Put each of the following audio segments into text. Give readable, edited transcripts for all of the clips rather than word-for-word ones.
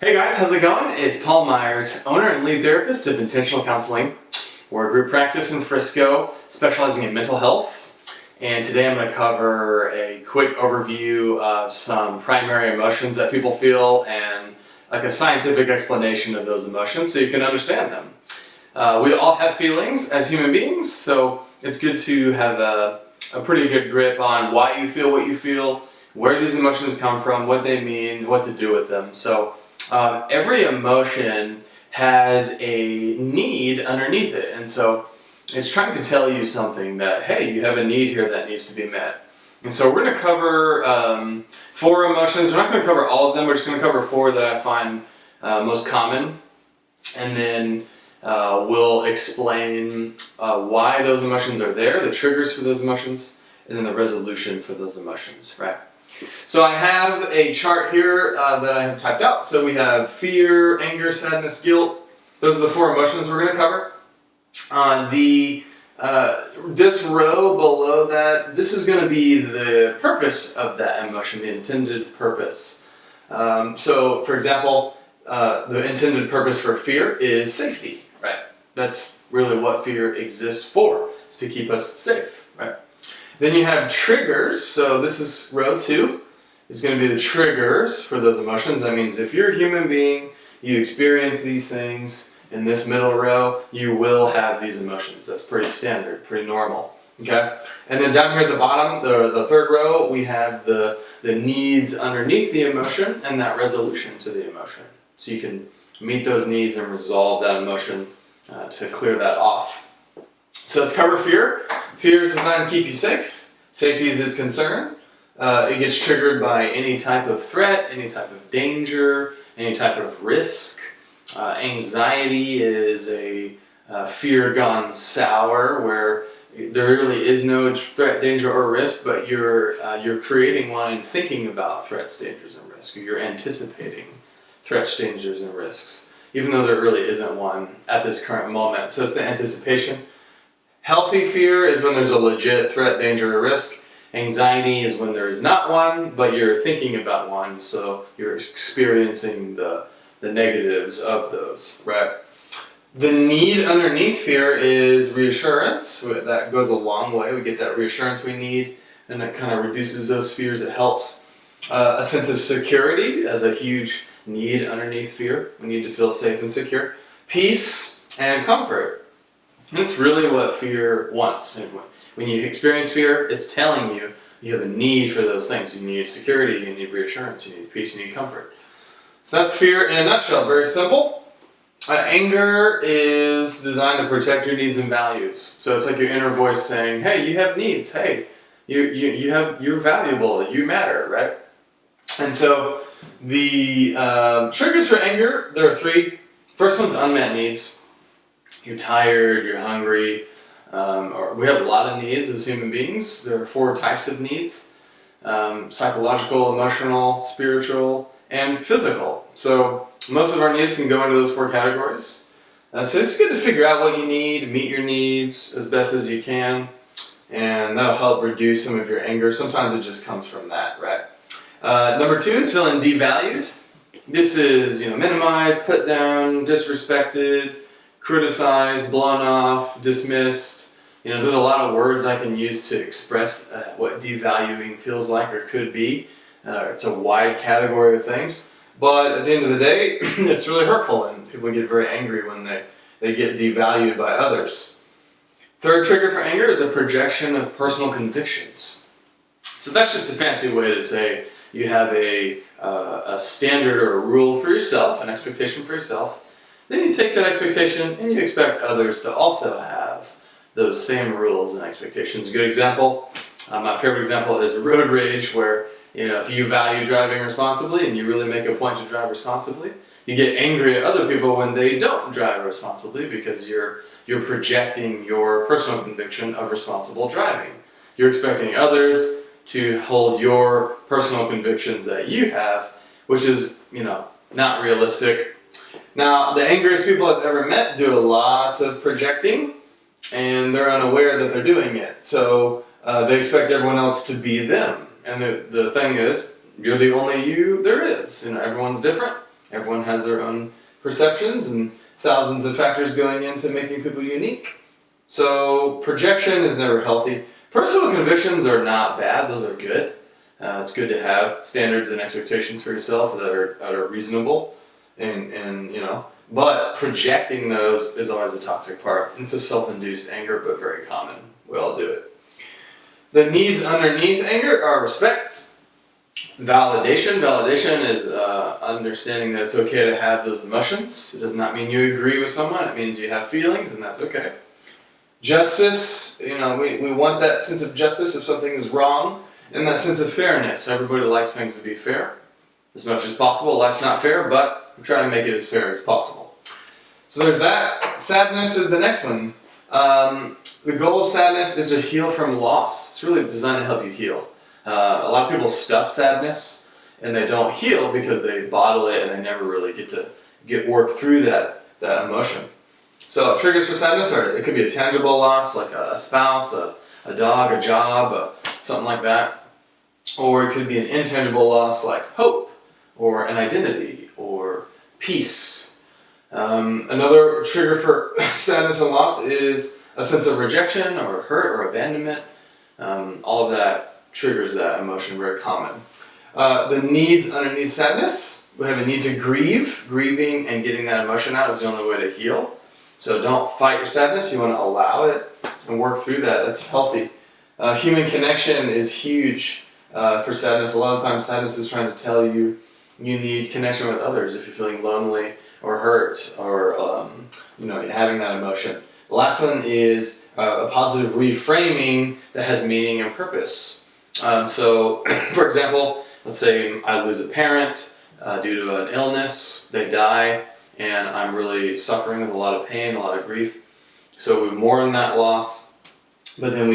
Hey guys, how's it going? It's Paul Myers, owner and lead therapist of Intentional Counseling. We're a group practice in Frisco specializing in mental health. And today I'm going to cover a quick overview of some primary emotions that people feel and like a scientific explanation of those emotions so you can understand them. We all have feelings as human beings, so it's good to have a pretty good grip on why you feel what you feel, where these emotions come from, what they mean, what to do with them. So every emotion has a need underneath it, and so it's trying to tell you something that, hey, you have a need here that needs to be met. And so we're going to cover 4 emotions. We're not going to cover all of them. We're just going to cover 4 that I find most common, and then we'll explain why those emotions are there, the triggers for those emotions, and then the resolution for those emotions, right? So I have a chart here that I have typed out. So we have fear, anger, sadness, guilt. Those are the 4 emotions we're going to cover. This row below that, this is going to be the purpose of that emotion, the intended purpose. So for example, the intended purpose for fear is safety, right? That's really what fear exists for, is to keep us safe, right? Then you have triggers. So this is row 2. Is going to be the triggers for those emotions. That means if you're a human being, you experience these things in this middle row, you will have these emotions. That's pretty standard, pretty normal. Okay? And then down here at the bottom, the 3rd row, we have the needs underneath the emotion and that resolution to the emotion. So you can meet those needs and resolve that emotion to clear that off. So let's cover fear. Fear is designed to keep you safe. Safety is its concern. It gets triggered by any type of threat, any type of danger, any type of risk. Anxiety is a fear gone sour, where there really is no threat, danger, or risk, but you're creating one and thinking about threats, dangers, and risks. You're anticipating threats, dangers, and risks, even though there really isn't one at this current moment. So it's the anticipation. Healthy fear is when there's a legit threat, danger, or risk. Anxiety is when there is not one, but you're thinking about one, so you're experiencing the negatives of those, right? The need underneath fear is reassurance. That goes a long way. We get that reassurance we need, and it kind of reduces those fears. It helps. A sense of security as a huge need underneath fear. We need to feel safe and secure. Peace and comfort. And it's really what fear wants. When you experience fear, it's telling you you have a need for those things. You need security, you need reassurance, you need peace, you need comfort. So that's fear in a nutshell, very simple. Anger is designed to protect your needs and values. So it's like your inner voice saying, hey, you have needs, hey, you're valuable, you matter, right? And so the triggers for anger, there are 3. First one's unmet needs. You're tired, you're hungry. We have a lot of needs as human beings. There are 4 types of needs: psychological, emotional, spiritual, and physical. So most of our needs can go into those 4 categories. So it's good to figure out what you need, meet your needs as best as you can, and that'll help reduce some of your anger. Sometimes it just comes from that, right? Number 2 is feeling devalued. This is minimized, put down, disrespected, criticized, blown off, dismissed. There's a lot of words I can use to express what devaluing feels like or could be. It's a wide category of things. But at the end of the day, it's really hurtful, and people get very angry when they get devalued by others. 3rd trigger for anger is a projection of personal convictions. So that's just a fancy way to say you have a standard or a rule for yourself, an expectation for yourself. Then you take that expectation and you expect others to also have those same rules and expectations. A good example, my favorite example is road rage, where if you value driving responsibly and you really make a point to drive responsibly, you get angry at other people when they don't drive responsibly because you're projecting your personal conviction of responsible driving. You're expecting others to hold your personal convictions that you have, which is not realistic. Now, the angriest people I've ever met do lots of projecting, and they're unaware that they're doing it. So they expect everyone else to be them. And the thing is, you're the only you there is. Everyone's different, Everyone has their own perceptions and thousands of factors going into making people unique. So projection is never healthy. Personal convictions are not bad, those are good. It's good to have standards and expectations for yourself that are reasonable, and but projecting those is always a toxic part. It's a self-induced anger, but very common. We all do it. The needs underneath anger are respect, validation. Validation is understanding that it's okay to have those emotions. It does not mean you agree with someone. It means you have feelings, and that's okay. Justice, we want that sense of justice if something is wrong, and that sense of fairness. Everybody likes things to be fair as much as possible. Life's not fair, but we're trying to make it as fair as possible. So there's that. Sadness is the next one. The goal of sadness is to heal from loss. It's really designed to help you heal. A lot of people stuff sadness and they don't heal because they bottle it and they never really get worked through that emotion. So triggers for sadness it could be a tangible loss like a spouse, a dog, a job, something like that. Or it could be an intangible loss like hope or an identity or peace. Another trigger for sadness and loss is a sense of rejection or hurt or abandonment. All of that triggers that emotion, very common. The needs underneath sadness, we have a need to grieve. Grieving and getting that emotion out is the only way to heal. So don't fight your sadness, you want to allow it and work through that. That's healthy. Human connection is huge for sadness. A lot of times sadness is trying to tell you need connection with others if you're feeling lonely or hurt or having that emotion. The last one is a positive reframing that has meaning and purpose. So, for example, let's say I lose a parent due to an illness, they die, and I'm really suffering with a lot of pain, a lot of grief. So we mourn that loss, but then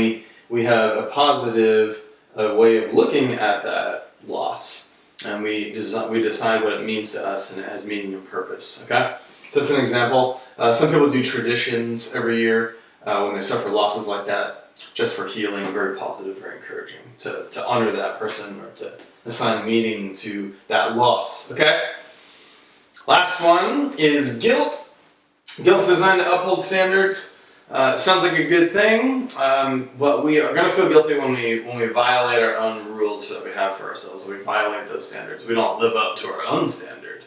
we have a positive way of looking at that loss, and we decide what it means to us, and it has meaning and purpose. Okay, so that's an example. Some people do traditions every year when they suffer losses like that, just for healing. Very positive, very encouraging to honor that person or to assign meaning to that loss. Okay. Last one is guilt. Guilt's designed to uphold standards. Sounds like a good thing, but we are going to feel guilty when we violate our own rules that we have for ourselves. We violate those standards. We don't live up to our own standard.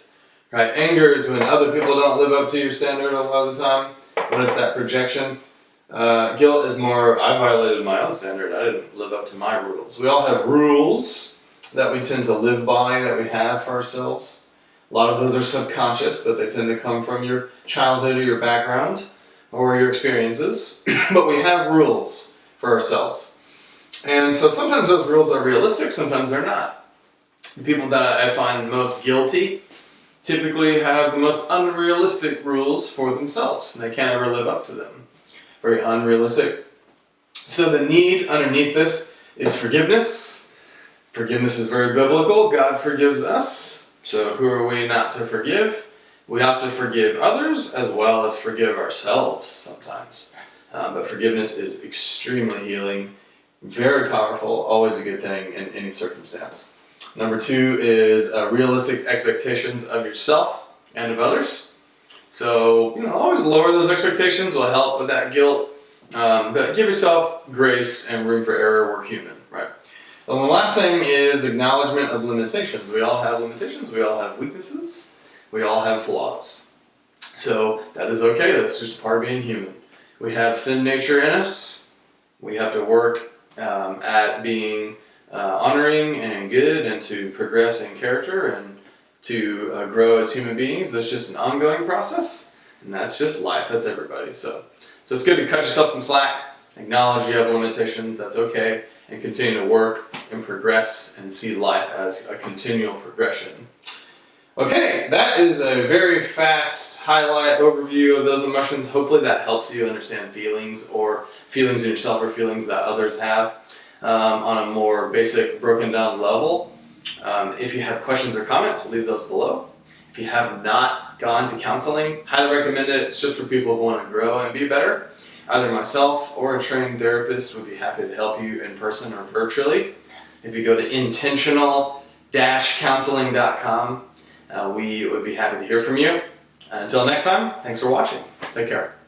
Right? Anger is when other people don't live up to your standard a lot of the time, when it's that projection. Guilt is more, I violated my own standard. I didn't live up to my rules. We all have rules that we tend to live by, that we have for ourselves. A lot of those are subconscious, that they tend to come from your childhood or your background or your experiences. But we have rules for ourselves. And so sometimes those rules are realistic, sometimes they're not. The people that I find most guilty typically have the most unrealistic rules for themselves, and they can't ever live up to them. Very unrealistic. So the need underneath this is forgiveness. Forgiveness is very biblical. God forgives us. So who are we not to forgive? We have to forgive others as well as forgive ourselves sometimes. But forgiveness is extremely healing, very powerful, always a good thing in any circumstance. Number 2 is realistic expectations of yourself and of others. So, always lower those expectations will help with that guilt. But give yourself grace and room for error. We're human, right? And the last thing is acknowledgement of limitations. We all have limitations. We all have weaknesses. We all have flaws. So that is okay. That's just a part of being human. We have sin nature in us. We have to work at being honoring and good, and to progress in character and to grow as human beings. That's just an ongoing process, and that's just life. That's everybody. So it's good to cut yourself some slack, acknowledge you have limitations. That's okay, and continue to work and progress and see life as a continual progression. Okay, that is a very fast highlight overview of those emotions. Hopefully that helps you understand feelings, or feelings in yourself, or feelings that others have on a more basic, broken down level. If you have questions or comments, leave those below. If you have not gone to counseling, highly recommend it. It's just for people who want to grow and be better. Either myself or a trained therapist would be happy to help you in person or virtually. If you go to intentional-counseling.com, We would be happy to hear from you. Until next time, thanks for watching. Take care.